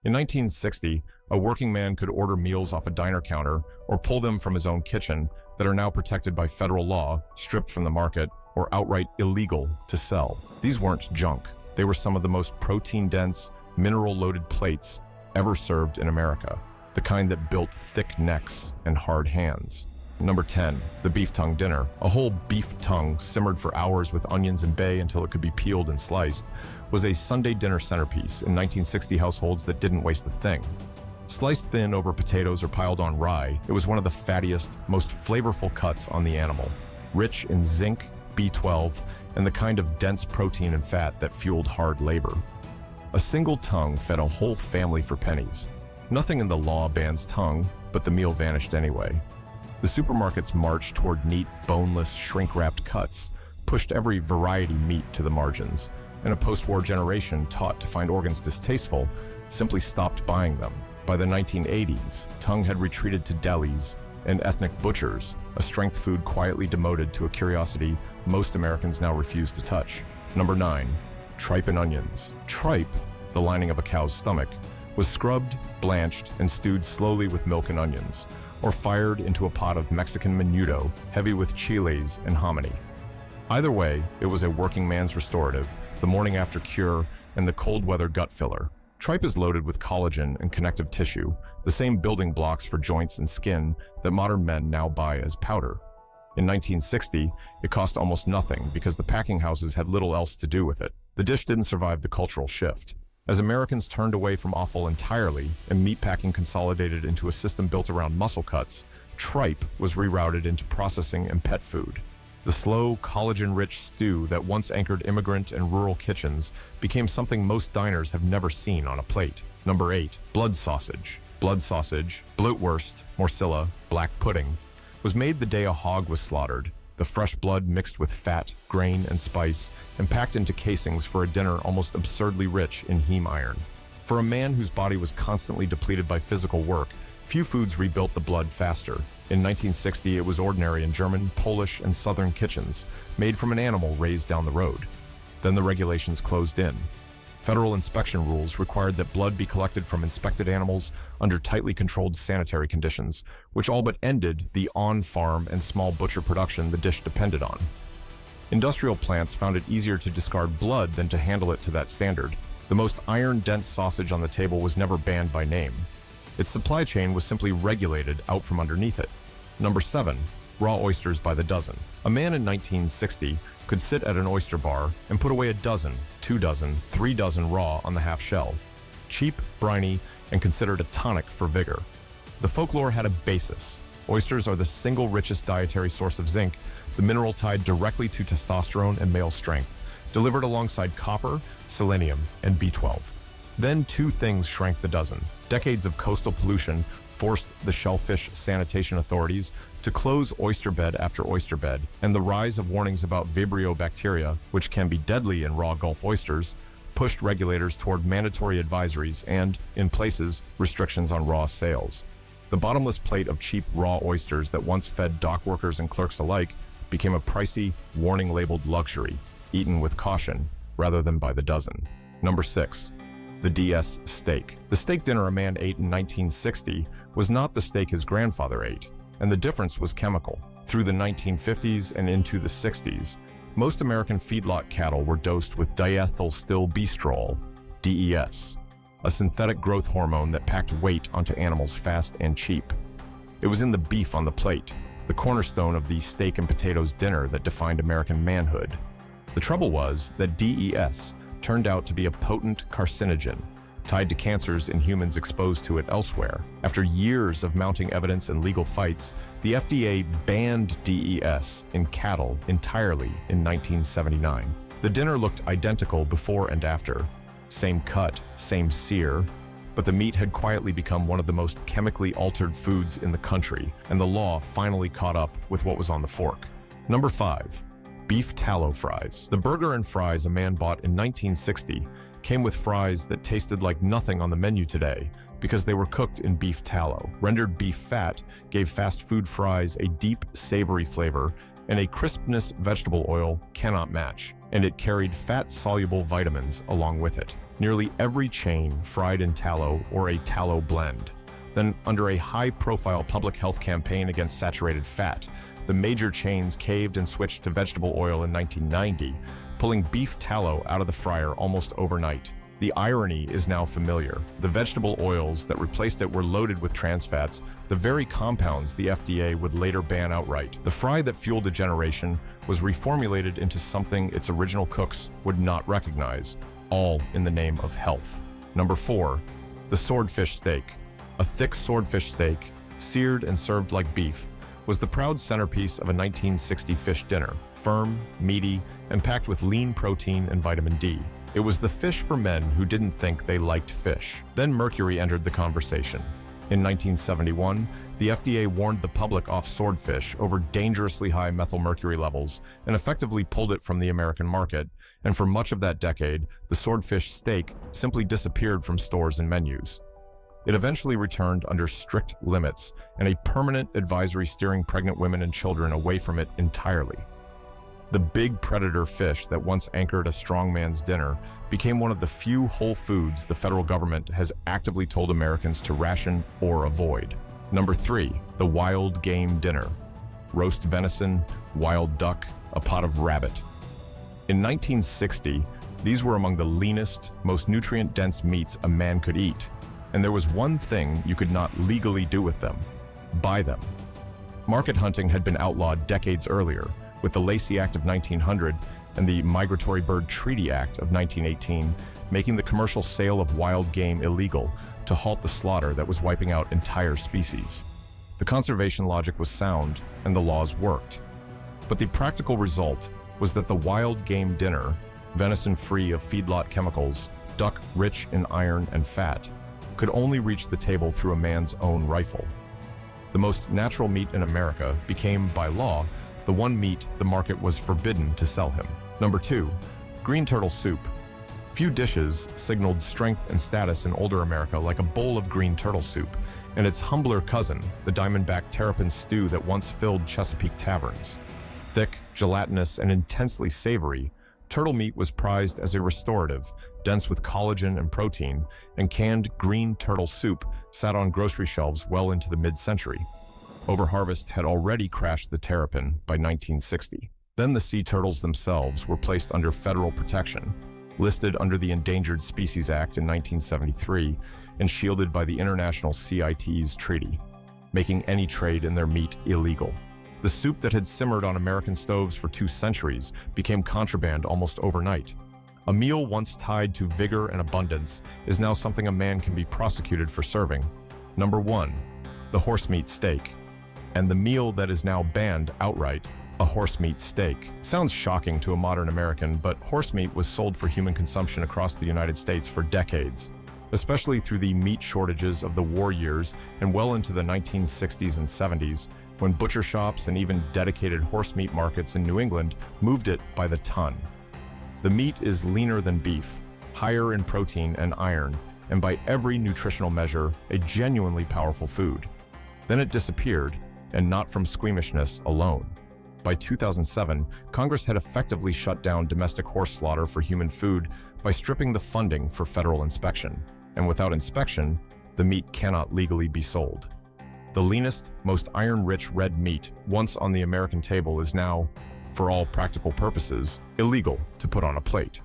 In 1960, a working man could order meals off a diner counter or pull them from his own kitchen that are now protected by federal law, stripped from the market, or outright illegal to sell. These weren't junk. They were some of the most protein-dense, mineral-loaded plates ever served in America, the kind that built thick necks and hard hands. Number 10, the beef tongue dinner. A whole beef tongue simmered for hours with onions and bay until it could be peeled and sliced was a Sunday dinner centerpiece in 1960 households that didn't waste a thing. Sliced thin over potatoes or piled on rye, it was one of the fattiest, most flavorful cuts on the animal, rich in zinc, B12, and the kind of dense protein and fat that fueled hard labor. A single tongue fed a whole family for pennies. Nothing in the law bans tongue, but the meal vanished anyway. The supermarket's march toward neat, boneless, shrink-wrapped cuts pushed every variety meat to the margins, and a post-war generation taught to find organs distasteful simply stopped buying them. By the 1980s, tongue had retreated to delis and ethnic butchers, a strength food quietly demoted to a curiosity most Americans now refuse to touch. Number 9, tripe and onions. Tripe, the lining of a cow's stomach, was scrubbed, blanched, and stewed slowly with milk and onions, or fired into a pot of Mexican menudo, heavy with chiles and hominy. Either way, it was a working man's restorative, the morning after cure, and the cold weather gut filler. Tripe is loaded with collagen and connective tissue, the same building blocks for joints and skin that modern men now buy as powder. In 1960, it cost almost nothing because the packing houses had little else to do with it. The dish didn't survive the cultural shift. As Americans turned away from offal entirely and meatpacking consolidated into a system built around muscle cuts, tripe was rerouted into processing and pet food. The slow, collagen-rich stew that once anchored immigrant and rural kitchens became something most diners have never seen on a plate. Number 8, blood sausage. Blood sausage, blutwurst, morsilla, black pudding, was made the day a hog was slaughtered, the fresh blood mixed with fat, grain, and spice, and packed into casings for a dinner almost absurdly rich in heme iron. For a man whose body was constantly depleted by physical work, few foods rebuilt the blood faster. In 1960, it was ordinary in German, Polish, and Southern kitchens, made from an animal raised down the road. Then the regulations closed in. Federal inspection rules required that blood be collected from inspected animals under tightly controlled sanitary conditions, which all but ended the on-farm and small butcher production the dish depended on. Industrial plants found it easier to discard blood than to handle it to that standard. The most iron-dense sausage on the table was never banned by name. Its supply chain was simply regulated out from underneath it. Number 7, raw oysters by the dozen. A man in 1960 could sit at an oyster bar and put away a dozen, 2 dozen, 3 dozen raw on the half shell. Cheap, briny, and considered a tonic for vigor. The folklore had a basis. Oysters are the single richest dietary source of zinc, the mineral tied directly to testosterone and male strength, delivered alongside copper, selenium, and B12. Then 2 things shrank the dozen. Decades of coastal pollution forced the shellfish sanitation authorities to close oyster bed after oyster bed, and the rise of warnings about Vibrio bacteria, which can be deadly in raw Gulf oysters, pushed regulators toward mandatory advisories and, in places, restrictions on raw sales. The bottomless plate of cheap raw oysters that once fed dock workers and clerks alike became a pricey, warning-labeled luxury, eaten with caution rather than by the dozen. Number 6. The DS steak. The steak dinner a man ate in 1960 was not the steak his grandfather ate, and the difference was chemical. Through the 1950s and into the 60s, most American feedlot cattle were dosed with diethylstilbestrol, DES, a synthetic growth hormone that packed weight onto animals fast and cheap. It was in the beef on the plate, the cornerstone of the steak and potatoes dinner that defined American manhood. The trouble was that DES turned out to be a potent carcinogen, tied to cancers in humans exposed to it elsewhere. After years of mounting evidence and legal fights, the FDA banned DES in cattle entirely in 1979. The dinner looked identical before and after. Same cut, same sear, but the meat had quietly become one of the most chemically altered foods in the country, and the law finally caught up with what was on the fork. Number 5. Beef tallow fries. The burger and fries a man bought in 1960 came with fries that tasted like nothing on the menu today because they were cooked in beef tallow. Rendered beef fat gave fast food fries a deep, savory flavor and a crispness vegetable oil cannot match, and it carried fat-soluble vitamins along with it. Nearly every chain fried in tallow or a tallow blend. Then, under a high-profile public health campaign against saturated fat, the major chains caved and switched to vegetable oil in 1990, pulling beef tallow out of the fryer almost overnight. The irony is now familiar. The vegetable oils that replaced it were loaded with trans fats, the very compounds the FDA would later ban outright. The fry that fueled a generation was reformulated into something its original cooks would not recognize, all in the name of health. Number 4, the swordfish steak. A thick swordfish steak, seared and served like beef, was the proud centerpiece of a 1960 fish dinner, firm, meaty, and packed with lean protein and vitamin D. It was the fish for men who didn't think they liked fish. Then mercury entered the conversation. In 1971, the FDA warned the public off swordfish over dangerously high methylmercury levels and effectively pulled it from the American market, and for much of that decade, the swordfish steak simply disappeared from stores and menus. It eventually returned under strict limits and a permanent advisory steering pregnant women and children away from it entirely. The big predator fish that once anchored a strongman's dinner became one of the few whole foods the federal government has actively told Americans to ration or avoid. Number 3, the wild game dinner. Roast venison, wild duck, a pot of rabbit. In 1960, these were among the leanest, most nutrient-dense meats a man could eat. And there was one thing you could not legally do with them: buy them. Market hunting had been outlawed decades earlier, with the Lacey Act of 1900 and the Migratory Bird Treaty Act of 1918 making the commercial sale of wild game illegal to halt the slaughter that was wiping out entire species. The conservation logic was sound, and the laws worked. But the practical result was that the wild game dinner, venison free of feedlot chemicals, duck rich in iron and fat, could only reach the table through a man's own rifle. The most natural meat in America became, by law, the one meat the market was forbidden to sell him. Number 2, green turtle soup. Few dishes signaled strength and status in older America like a bowl of green turtle soup, and its humbler cousin, the diamondback terrapin stew that once filled Chesapeake taverns. Thick, gelatinous, and intensely savory, turtle meat was prized as a restorative, dense with collagen and protein, and canned green turtle soup sat on grocery shelves well into the mid-century. Overharvest had already crashed the terrapin by 1960. Then the sea turtles themselves were placed under federal protection, listed under the Endangered Species Act in 1973, and shielded by the International CITES Treaty, making any trade in their meat illegal. The soup that had simmered on American stoves for 2 centuries became contraband almost overnight. A meal once tied to vigor and abundance is now something a man can be prosecuted for serving. Number 1, the horsemeat steak. And the meal that is now banned outright, a horsemeat steak. Sounds shocking to a modern American, but horsemeat was sold for human consumption across the United States for decades, especially through the meat shortages of the war years and well into the 1960s and 70s, when butcher shops and even dedicated horsemeat markets in New England moved it by the ton. The meat is leaner than beef, higher in protein and iron, and by every nutritional measure, a genuinely powerful food. Then it disappeared, and not from squeamishness alone. By 2007, Congress had effectively shut down domestic horse slaughter for human food by stripping the funding for federal inspection. And without inspection, the meat cannot legally be sold. The leanest, most iron-rich red meat once on the American table is now, for all practical purposes, illegal to put on a plate.